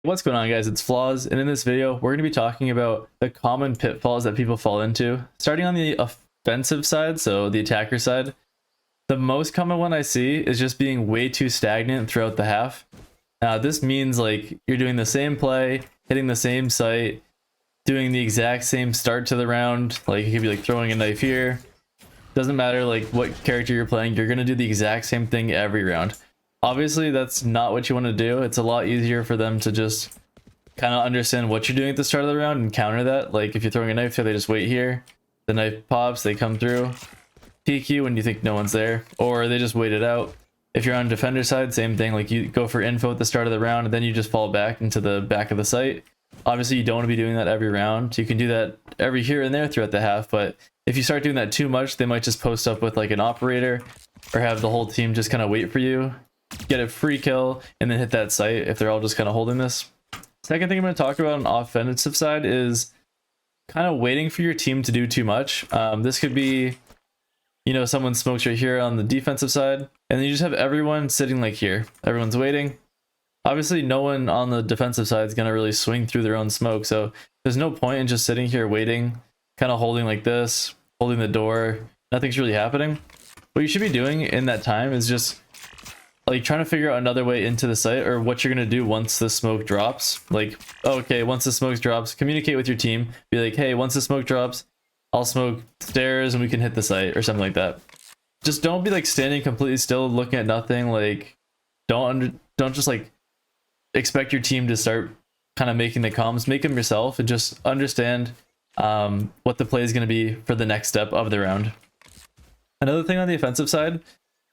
What's going on, guys? It's Flaws, and in this video we're going to be talking about the common pitfalls that people fall into. Starting on the offensive side, so the attacker side, the most common one I see is just being way too stagnant throughout the half. This means like you're doing the same play, hitting the same site, doing the exact same start to the round. Like it could be like throwing a knife here. Doesn't matter like what character you're playing, you're going to do the exact same thing every round. Obviously, that's not what you want to do. It's a lot easier for them to just kind of understand what you're doing at the start of the round and counter that. Like if you're throwing a knife here, they just wait here. The knife pops, they come through, peek you when you think no one's there, or they just wait it out. If you're on defender side, same thing. Like you go for info at the start of the round and then you just fall back into the back of the site. Obviously, you don't want to be doing that every round. You can do that every here and there throughout the half, but if you start doing that too much, they might just post up with like an operator or have the whole team just kind of wait for you, get a free kill, and then hit that site if they're all just kind of holding this. Second thing I'm going to talk about on the offensive side is kind of waiting for your team to do too much. This could be, you know, someone smokes right here on the defensive side, and then you just have everyone sitting like here. Everyone's waiting. Obviously, no one on the defensive side is going to really swing through their own smoke, so there's no point in just sitting here waiting, kind of holding like this, holding the door. Nothing's really happening. What you should be doing in that time is just like trying to figure out another way into the site, or what you're going to do once the smoke drops. Like, okay, once the smoke drops, communicate with your team. Be like, hey, once the smoke drops, I'll smoke stairs and we can hit the site or something like that. Just don't be like standing completely still looking at nothing. Like don't just like expect your team to start kind of making the comms. Make them yourself and just understand what the play is going to be for the next step of the round. Another thing on the offensive side,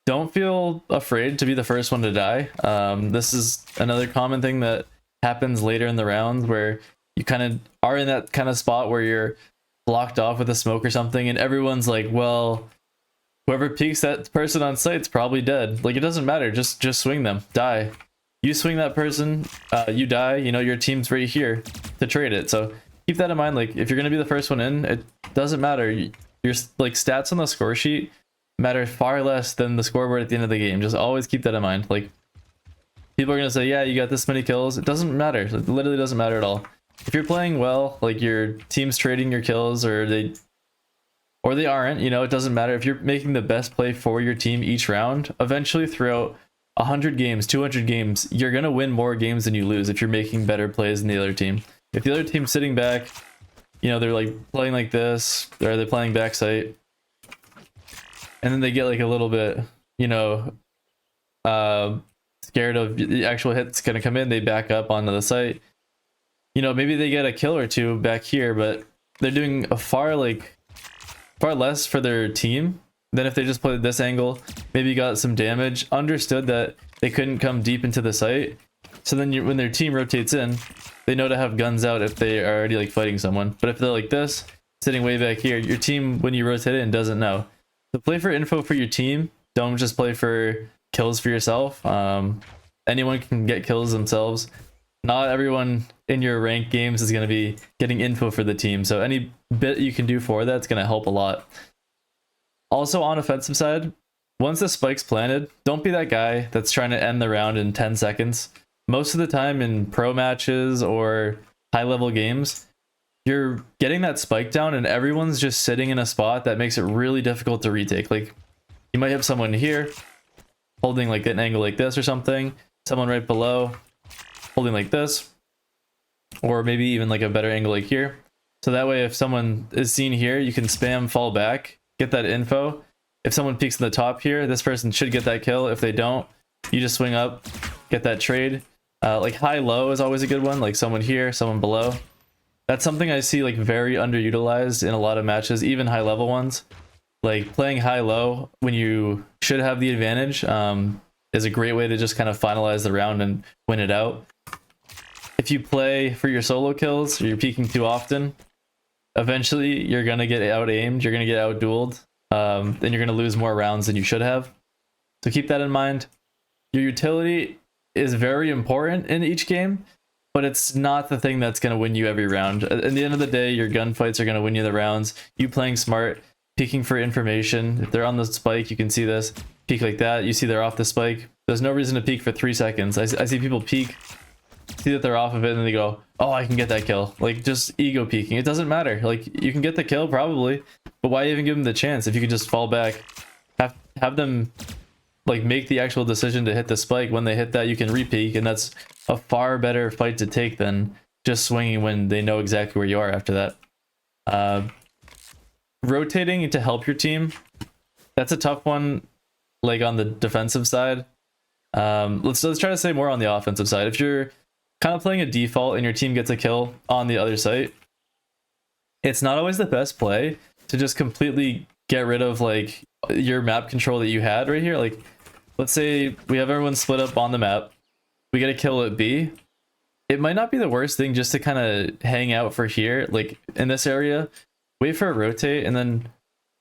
don't feel afraid to be the first one to die. This is another common thing that happens later in the rounds where you kind of are in that kind of spot where you're blocked off with a smoke or something, and everyone's like, well, whoever peeks that person on site's probably dead. Like, it doesn't matter, just swing them, die. You swing that person, you die, you know, your team's right here to trade it. So keep that in mind. Like, if you're going to be the first one in, it doesn't matter. Your like stats on the score sheet matter far less than the scoreboard at the end of the game. Just always keep that in mind. Like, people are going to say, yeah, you got this many kills. It doesn't matter. It literally doesn't matter at all. If you're playing well, like your team's trading your kills, or they aren't, you know, it doesn't matter. If you're making the best play for your team each round, eventually throughout 100 games, 200 games, you're going to win more games than you lose if you're making better plays than the other team. If the other team's sitting back, you know, they're like playing like this, or they're playing backside, and then they get like a little bit, you know, scared of the actual hits gonna come in, they back up onto the site. You know, maybe they get a kill or two back here, but they're doing a far less for their team than if they just played this angle, maybe got some damage, understood that they couldn't come deep into the site. So then when their team rotates in, they know to have guns out if they are already like fighting someone. But if they're like this, sitting way back here, your team, when you rotate in, doesn't know. So play for info for your team. Don't just play for kills for yourself. Anyone can get kills themselves. Not everyone in your ranked games is going to be getting info for the team. So any bit you can do for that's going to help a lot. Also on offensive side, once the spike's planted, don't be that guy that's trying to end the round in 10 seconds. Most of the time in pro matches or high level games, you're getting that spike down and everyone's just sitting in a spot that makes it really difficult to retake. Like, you might have someone here holding like an angle like this or something, someone right below holding like this, or maybe even like a better angle like here. So that way if someone is seen here, you can spam fall back, get that info. If someone peeks in the top here, this person should get that kill. If they don't, you just swing up, get that trade. Like high-low is always a good one, like someone here, someone below. That's something I see like very underutilized in a lot of matches, even high-level ones. Like playing high-low when you should have the advantage is a great way to just kind of finalize the round and win it out. If you play for your solo kills, or you're peeking too often, eventually you're going to get out-aimed, you're going to get out-dueled, then you're going to lose more rounds than you should have. So keep that in mind. Your utility is very important in each game, but it's not the thing that's going to win you every round. At the end of the day, your gunfights are going to win you the rounds. You playing smart, peeking for information. If they're on the spike, you can see this. Peek like that. You see they're off the spike. There's no reason to peek for 3 seconds. I see people peek see that they're off of it, and then they go, oh, I can get that kill. Like, just ego peeking. It doesn't matter. Like, you can get the kill probably, but why even give them the chance if you could just fall back, have them like make the actual decision to hit the spike. When they hit that, you can re-peek, and that's a far better fight to take than just swinging when they know exactly where you are after that. Rotating to help your team, that's a tough one, like on the defensive side. Let's try to say more on the offensive side. If you're kind of playing a default and your team gets a kill on the other site, it's not always the best play to just completely get rid of like your map control that you had right here. Like, let's say we have everyone split up on the map, we get a kill at B. It might not be the worst thing just to kind of hang out for here, like in this area, wait for a rotate, and then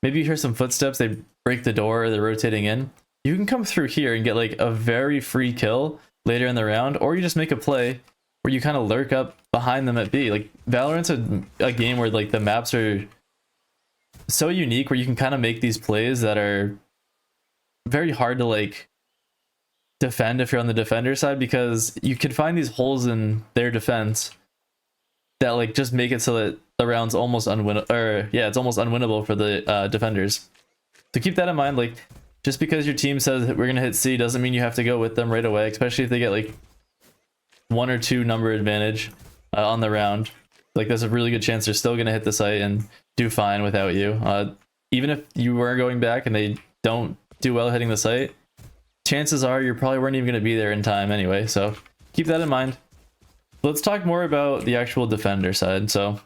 maybe you hear some footsteps, they break the door, or they're rotating in. You can come through here and get like a very free kill later in the round, or you just make a play where you kind of lurk up behind them at B. Like, Valorant's a game where like the maps are so unique where you can kind of make these plays that are very hard to like defend if you're on the defender side, because you can find these holes in their defense that like just make it so that the round's almost unwinnable, or yeah, it's almost unwinnable for the defenders. So keep that in mind. Like, just because your team says that we're gonna hit C doesn't mean you have to go with them right away, especially if they get like 1 or 2 number advantage on the round. Like, there's a really good chance they're still gonna hit the site and do fine without you. Even if you were going back and they don't do well hitting the site, chances are you probably weren't even going to be there in time anyway, so keep that in mind. Let's talk more about the actual defender side. So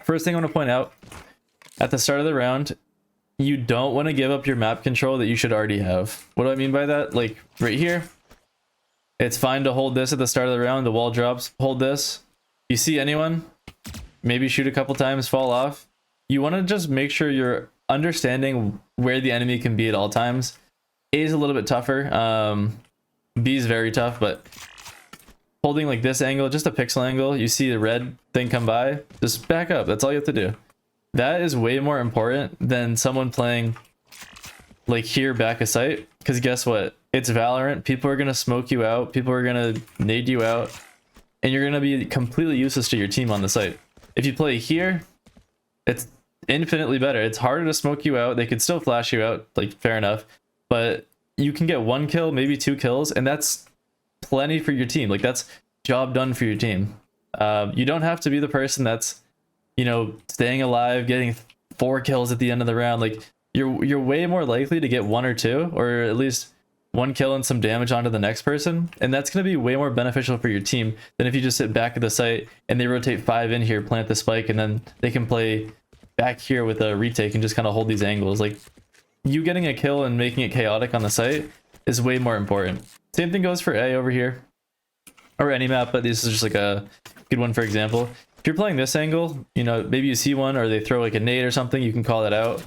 first thing I want to point out, at the start of the round, you don't want to give up your map control that you should already have. What do I mean by that? Like, right here, it's fine to hold this at the start of the round, the wall drops, hold this. You see anyone, maybe shoot a couple times, fall off. You want to just make sure you're understanding where the enemy can be at all times. A is a little bit tougher. B is very tough, but holding like this angle, just a pixel angle, you see the red thing come by, just back up. That's all you have to do. That is way more important than someone playing like here back a site, because guess what? It's Valorant. People are going to smoke you out. People are going to nade you out, and you're going to be completely useless to your team on the site. If you play here, it's infinitely better. It's harder to smoke you out. They could still flash you out, like, fair enough, but you can get 1 kill, maybe 2 kills, and that's plenty for your team. Like, that's job done for your team. You don't have to be the person that's, you know, staying alive, getting 4 kills at the end of the round. Like, you're way more likely to get 1 or 2, or at least 1 kill and some damage onto the next person, and that's going to be way more beneficial for your team than if you just sit back at the site and they rotate 5 in here, plant the spike, and then they can play back here with a retake and just kind of hold these angles. Like, you getting a kill and making it chaotic on the site is way more important. Same thing goes for A over here, or any map, but this is just like a good one for example. If you're playing this angle, you know, maybe you see one or they throw like a nade or something, you can call it out.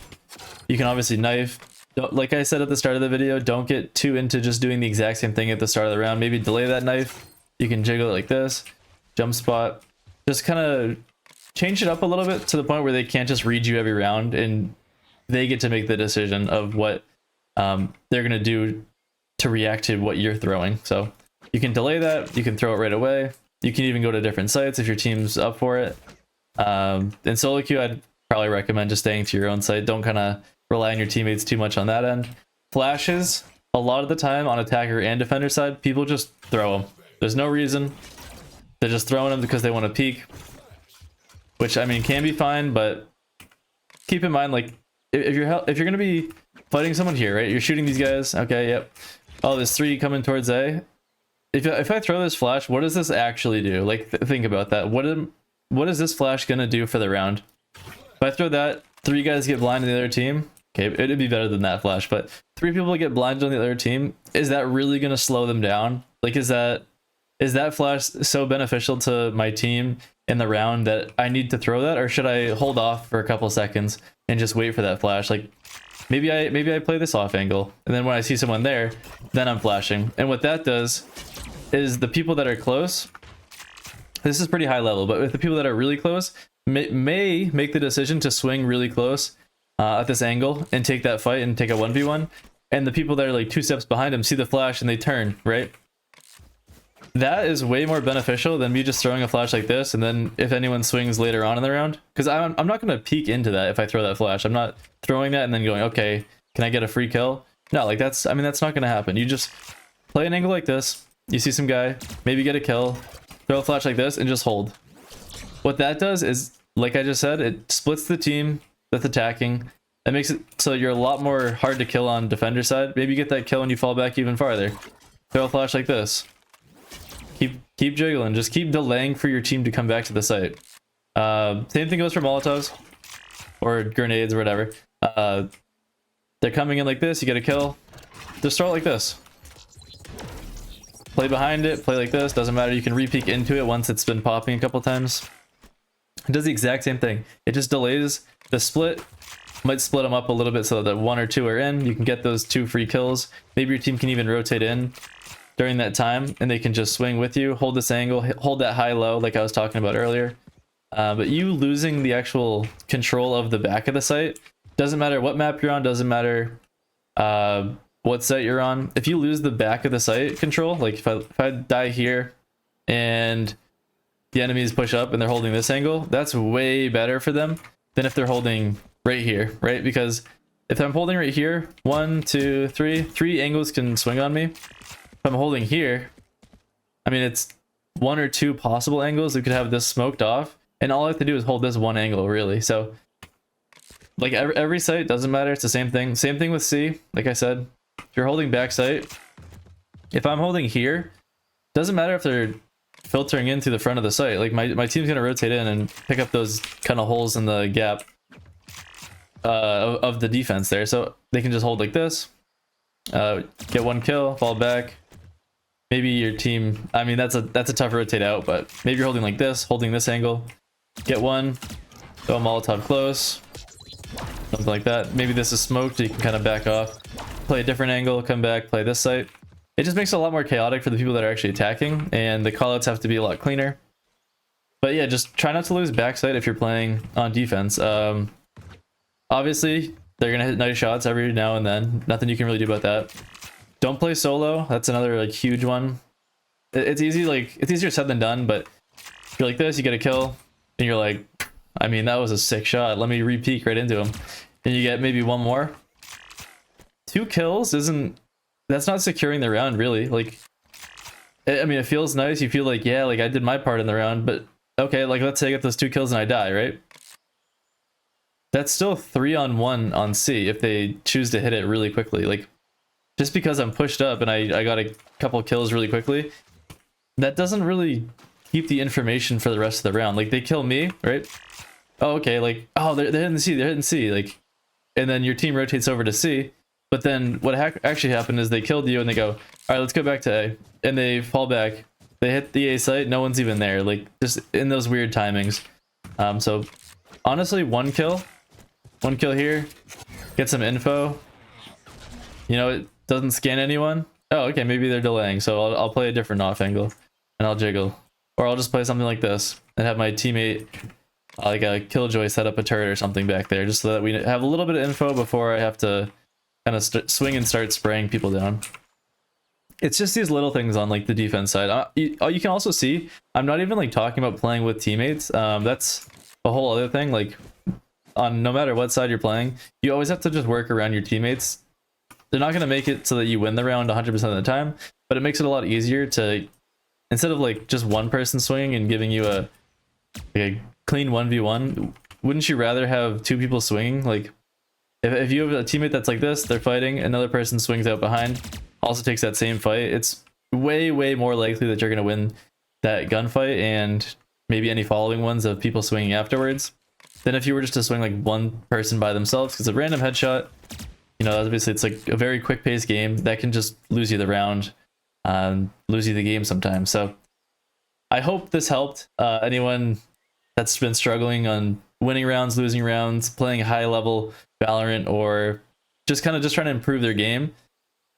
You can obviously knife. Like I said at the start of the video, don't get too into just doing the exact same thing at the start of the round. Maybe delay that knife. You can jiggle it like this, jump spot, just kind of change it up a little bit to the point where they can't just read you every round, and they get to make the decision of what they're going to do to react to what you're throwing. So you can delay that, you can throw it right away. You can even go to different sites if your team's up for it. In solo queue, I'd probably recommend just staying to your own site. Don't kind of rely on your teammates too much on that end. Flashes, a lot of the time on attacker and defender side, people just throw them. There's no reason. They're just throwing them because they want to peek, which, I mean, can be fine, but keep in mind, like, if you're gonna be fighting someone here, right? You're shooting these guys. Okay, yep. Oh, there's 3 coming towards A. If I throw this flash, what does this actually do? Like, think about that. What is this flash gonna do for the round? If I throw that, 3 guys get blind on the other team. Okay, it'd be better than that flash, but 3 people get blinded on the other team. Is that really gonna slow them down? Like, is that flash so beneficial to my team in the round that I need to throw that, or should I hold off for a couple seconds and just wait for that flash? Like, maybe I play this off angle, and then when I see someone there, then I'm flashing. And what that does is the people that are close, this is pretty high level, but with the people that are really close, may make the decision to swing really close at this angle and take that fight and take a 1v1, and the people that are like 2 steps behind them see the flash and they turn, right? that is way more beneficial than me just throwing a flash like this, and then if anyone swings later on in the round, because I'm not going to peek into that if I throw that flash. I'm not throwing that and then going, okay, can I get a free kill? No, like that's, I mean, that's not going to happen. You just play an angle like this, you see some guy, maybe get a kill, throw a flash like this, and just hold. What that does is, like I just said, it splits the team that's attacking. That makes it so you're a lot more hard to kill on defender side. Maybe you get that kill and you fall back even farther. Throw a flash like this. Keep jiggling. Just keep delaying for your team to come back to the site. Same thing goes for Molotovs or grenades or whatever. They're coming in like this. You get a kill. Just throw it like this. Play behind it. Play like this. Doesn't matter. You can re-peek into it once it's been popping a couple times. It does the exact same thing. It just delays the split. Might split them up a little bit so that 1 or 2 are in. You can get those 2 free kills. Maybe your team can even rotate in during that time, and they can just swing with you, hold this angle, hold that high-low like I was talking about earlier. But you losing the actual control of the back of the site, doesn't matter what map you're on, doesn't matter what site you're on. If you lose the back of the site control, like if I die here and the enemies push up and they're holding this angle, that's way better for them than if they're holding right here, right? Because if I'm holding right here, 1, 2, 3 angles can swing on me. If I'm holding here, I mean, it's 1 or 2 possible angles that could have this smoked off, and all I have to do is hold this one angle, really. So like every site, doesn't matter, it's the same thing. Same thing with C. Like I said, if you're holding back site, if I'm holding here, doesn't matter if they're filtering in through the front of the site. Like my team's gonna rotate in and pick up those kind of holes in the gap of the defense there, so they can just hold like this, get 1 kill, fall back. Maybe your team, I mean, that's a tough rotate out, but maybe you're holding like this, holding this angle, get 1, throw a Molotov close, something like that. Maybe this is smoked, so you can kind of back off, play a different angle, come back, play this site. It just makes it a lot more chaotic for the people that are actually attacking, and the callouts have to be a lot cleaner. But yeah, just try not to lose backside if you're playing on defense. Obviously, they're gonna hit nice shots every now and then. Nothing you can really do about that. Don't play solo. That's another like huge one. It's easy, like it's easier said than done. But if you're like this, you get a kill, and you're like, I mean, that was a sick shot. Let me re-peek right into him, and you get maybe 1 more. 2 kills isn't. That's not securing the round, really. Like, I mean, it feels nice. You feel like, yeah, like I did my part in the round. But okay, like let's say I get those 2 kills and I die, right? That's still 3-on-1 on C if they choose to hit it really quickly. Like, just because I'm pushed up and I got a couple kills really quickly, that doesn't really keep the information for the rest of the round. Like, they kill me, right? Oh, okay, like, oh, they're hitting C, they're hitting C, like, and then your team rotates over to C. But then what actually happened is they killed you and they go, all right, let's go back to A. And they fall back. They hit the A site, no one's even there. Like, just in those weird timings. So, honestly, 1 kill here, get some info. You know, it doesn't scan anyone. Oh, okay, maybe they're delaying, so I'll play a different off angle and I'll jiggle, or I'll just play something like this and have my teammate like a killjoy set up a turret or something back there, just so that we have a little bit of info before I have to kind of swing and start spraying people down. It's just these little things on like the defense side. You can also see I'm not even like talking about playing with teammates. That's a whole other thing. Like, on no matter what side you're playing, you always have to just work around your teammates. They're not going to make it so that you win the round 100% of the time, but it makes it a lot easier to, instead of like just one person swinging and giving you a clean 1v1, wouldn't you rather have 2 people swinging? Like, if you have a teammate that's like this, they're fighting, another person swings out behind, also takes that same fight, it's way more likely that you're going to win that gunfight and maybe any following ones of people swinging afterwards than if you were just to swing like one person by themselves, because a random headshot, you know, obviously it's like a very quick paced game that can just lose you the round, lose you the game sometimes. So I hope this helped anyone that's been struggling on winning rounds, losing rounds, playing high level Valorant, or just kind of just trying to improve their game.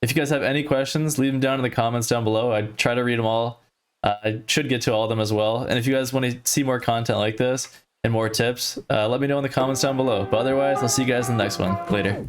If you guys have any questions, leave them down in the comments down below. I try to read them all. I should get to all of them as well. And if you guys want to see more content like this and more tips, let me know in the comments down below. But otherwise, I'll see you guys in the next one. Later.